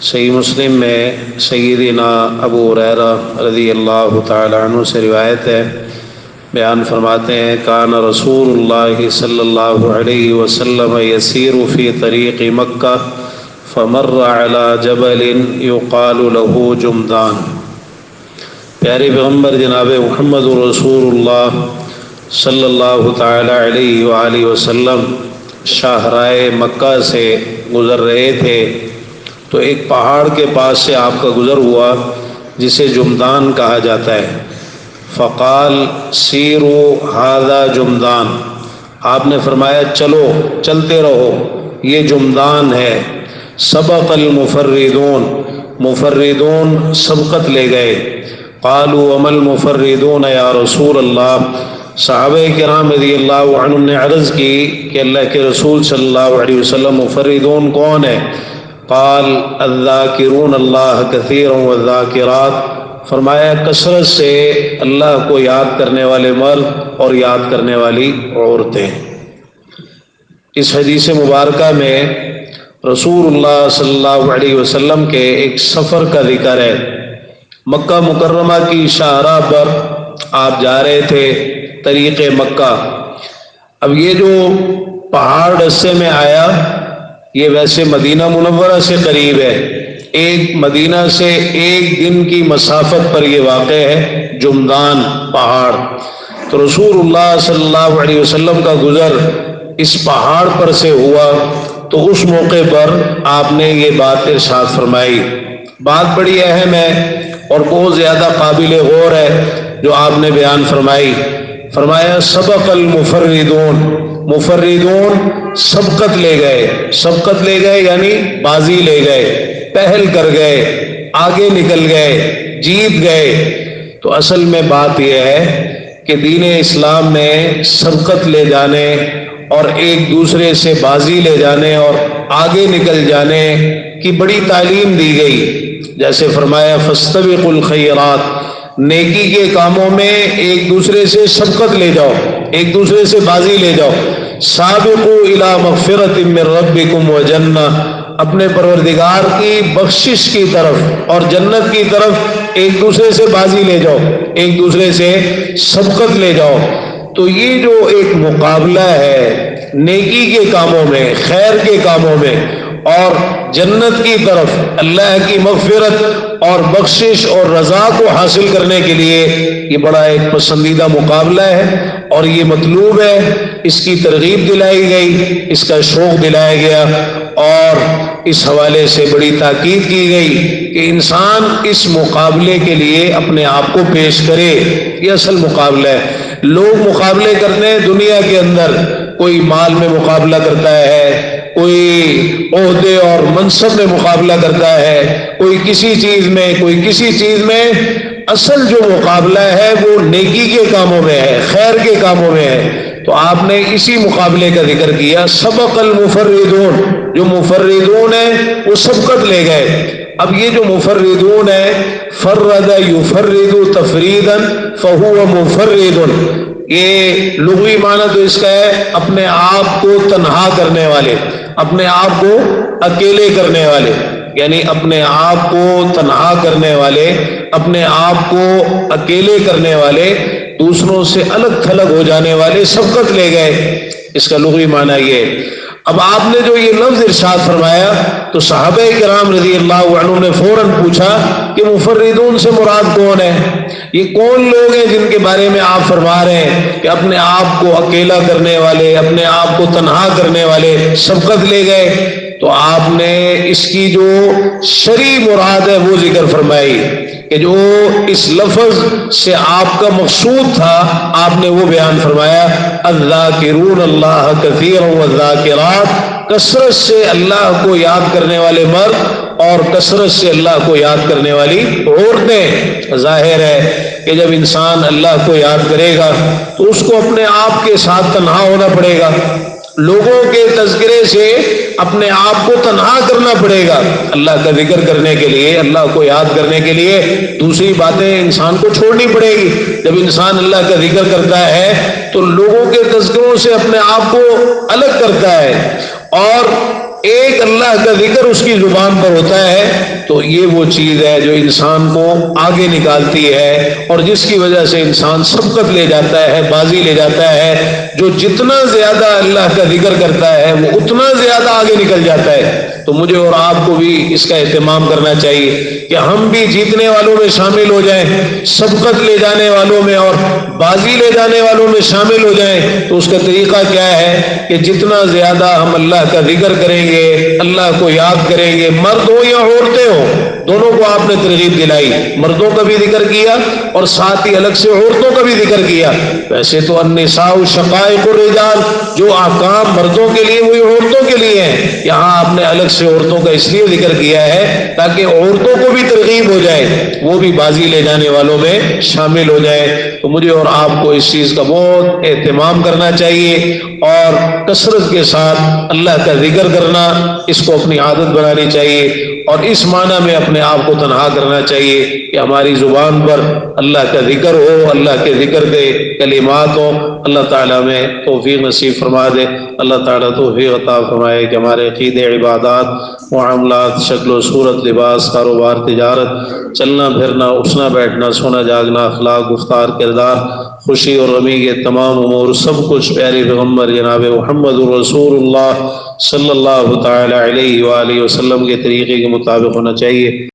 صحیح مسلم میں سیدنا ابو ہریرہ رضی اللہ تعالی عنہ سے روایت ہے، بیان فرماتے ہیں کان رسول اللہ صلی اللہ علیہ وسلم یسیر فی طریق مکہ فمر علی جبل یقال له جمدان۔ پیارے پیغمبر جناب محمد رسول اللہ صلی اللہ تعالی علیہ وآلہ وسلم شاہراہ مکہ سے گزر رہے تھے تو ایک پہاڑ کے پاس سے آپ کا گزر ہوا جسے جمدان کہا جاتا ہے۔ فقال سیروا ھذا جمدان، آپ نے فرمایا چلو، چلتے رہو، یہ جمدان ہے۔ سبق المفردون، مفردون سبقت لے گئے۔ قالوا وما المفردون یا رسول اللہ، صحابہ کرام رضی اللہ عنہم نے عرض کی کہ اللہ کے رسول صلی اللہ علیہ وسلم مفردون کون ہے؟ قال الذاکرون اللہ کثیرا والذاکرات، فرمایا کثرت سے اللہ کو یاد کرنے والے مرد اور یاد کرنے والی عورتیں۔ اس حدیث مبارکہ میں رسول اللہ صلی اللہ علیہ وسلم کے ایک سفر کا ذکر ہے۔ مکہ مکرمہ کی شاہراہ پر آپ جا رہے تھے طریق مکہ۔ اب یہ جو پہاڑ رستے میں آیا یہ ویسے مدینہ منورہ سے قریب ہے، ایک مدینہ سے ایک دن کی مسافت پر یہ واقع ہے جمدان پہاڑ۔ تو رسول اللہ صلی اللہ علیہ وسلم کا گزر اس پہاڑ پر سے ہوا تو اس موقع پر آپ نے یہ بات ارشاد فرمائی۔ بات بڑی اہم ہے اور بہت زیادہ قابل غور ہے جو آپ نے بیان فرمائی۔ فرمایا سبق المفردون، مفردون سبقت لے گئے، سبقت لے گئے یعنی بازی لے گئے، پہل کر گئے، آگے نکل گئے، جیت گئے۔ تو اصل میں بات یہ ہے کہ دین اسلام میں سبقت لے جانے اور ایک دوسرے سے بازی لے جانے اور آگے نکل جانے کی بڑی تعلیم دی گئی۔ جیسے فرمایا فاستبقوا الخیرات، نیکی کے کاموں میں ایک دوسرے سے سبقت لے جاؤ، ایک دوسرے سے بازی لے جاؤ۔ سابقوا الی مغفرۃ من ربکم وجنہ، اپنے پروردگار کی بخشش کی طرف اور جنت کی طرف ایک دوسرے سے بازی لے جاؤ، ایک دوسرے سے سبقت لے جاؤ۔ تو یہ جو ایک مقابلہ ہے نیکی کے کاموں میں، خیر کے کاموں میں اور جنت کی طرف اللہ کی مغفرت اور بخشش اور رضا کو حاصل کرنے کے لیے یہ بڑا ایک پسندیدہ مقابلہ ہے اور یہ مطلوب ہے۔ اس کی ترغیب دلائی گئی، اس کا شوق دلایا گیا اور اس حوالے سے بڑی تاکید کی گئی کہ انسان اس مقابلے کے لیے اپنے آپ کو پیش کرے۔ یہ اصل مقابلہ ہے۔ لوگ مقابلے کرتے ہیں دنیا کے اندر، کوئی مال میں مقابلہ کرتا ہے، کوئی عہدے اور منصب میں مقابلہ کرتا ہے، کوئی کسی چیز میں، کوئی کسی چیز میں۔ اصل جو مقابلہ ہے وہ نیکی کے کاموں میں ہے، خیر کے کاموں میں ہے۔ تو آپ نے اسی مقابلے کا ذکر کیا، سبق المفردون، جو مفردون ہیں وہ سبقت لے گئے۔ اب یہ جو مفردون ہے، فرد یفرد تفریدا فہو مفرد، یہ لغوی معنی تو اس کا ہے اپنے آپ کو تنہا کرنے والے، اپنے آپ کو اکیلے کرنے والے، یعنی اپنے آپ کو تنہا کرنے والے، اپنے آپ کو اکیلے کرنے والے، دوسروں سے الگ تھلگ ہو جانے والے سبقت لے گئے۔ اس کا لغوی معنی یہ ہے۔ اب آپ نے جو یہ لفظ ارشاد فرمایا تو صحابہ کرام رضی اللہ عنہ نے فوراً پوچھا کہ مفردون سے مراد کون ہے؟ یہ کون لوگ ہیں جن کے بارے میں آپ فرما رہے ہیں کہ اپنے آپ کو اکیلا کرنے والے، اپنے آپ کو تنہا کرنے والے سبقت لے گئے؟ تو آپ نے اس کی جو شرعی مراد ہے وہ ذکر فرمائی کہ جو اس لفظ سے آپ کا مقصود تھا آپ نے وہ بیان فرمایا، الذاکرون اللہ کثیرا والذاکرات، کثرت سے اللہ کو یاد کرنے والے مرد اور کثرت سے اللہ کو یاد کرنے والی عورتیں۔ ظاہر ہے کہ جب انسان اللہ کو یاد کرے گا تو اس کو اپنے آپ کے ساتھ تنہا ہونا پڑے گا، لوگوں کے تذکرے سے اپنے آپ کو تنہا کرنا پڑے گا۔ اللہ کا ذکر کرنے کے لیے، اللہ کو یاد کرنے کے لیے دوسری باتیں انسان کو چھوڑنی پڑے گی۔ جب انسان اللہ کا ذکر کرتا ہے تو لوگوں کے تذکروں سے اپنے آپ کو الگ کرتا ہے اور ایک اللہ کا ذکر اس کی زبان پر ہوتا ہے تو یہ وہ چیز ہے جو انسان کو آگے نکالتی ہے اور جس کی وجہ سے انسان سبقت لے جاتا ہے، بازی لے جاتا ہے۔ جو جتنا زیادہ اللہ کا ذکر کرتا ہے وہ اتنا زیادہ آگے نکل جاتا ہے۔ تو مجھے اور آپ کو بھی اس کا اہتمام کرنا چاہیے کہ ہم بھی جیتنے والوں میں شامل ہو جائیں، سبقت لے جانے والوں میں اور بازی لے جانے والوں میں شامل ہو جائیں۔ تو اس کا طریقہ کیا ہے کہ جتنا زیادہ ہم اللہ کا ذکر کریں گے، اللہ کو یاد کریں گے، مرد ہو یا عورتیں ہو، دونوں کو آپ نے ترغیب دلائی، مردوں کا بھی ذکر کیا اور ساتھ ہی الگ سے عورتوں کا بھی ذکر کیا۔ ویسے تو النساء شقائق الرجال، جو احکام مردوں کے لیے وہی عورتوں کے لیے ہیں، یہاں آپ نے الگ سے عورتوں کا اس لیے ذکر کیا ہے تاکہ عورتوں کو بھی ترغیب ہو جائے، وہ بھی بازی لے جانے والوں میں شامل ہو جائے۔ تو مجھے اور آپ کو اس چیز کا بہت اہتمام کرنا چاہیے اور کثرت کے ساتھ اللہ کا ذکر کرنا، اس کو اپنی عادت بنانی چاہیے اور اس معنی میں اپنے آپ کو تنہا کرنا چاہیے کہ ہماری زبان پر اللہ کا ذکر ہو، اللہ کے ذکر کے کلمات ہو۔ اللہ تعالیٰ میں توفیق نصیب فرما دے، اللہ تعالیٰ توفیق عطا فرمائے کہ ہمارے عقیدے، عبادات، معاملات، شکل و صورت، لباس، کاروبار، تجارت، چلنا پھرنا، اٹھنا بیٹھنا، سونا جاگنا، اخلاق، گفتار، کردار، خوشی اور غمی کے تمام امور، سب کچھ پیارے پیغمبر جناب محمد رسول اللہ صلی اللہ تعالی علیہ وآلہ وسلم کے طریقے کے مطابق ہونا چاہیے۔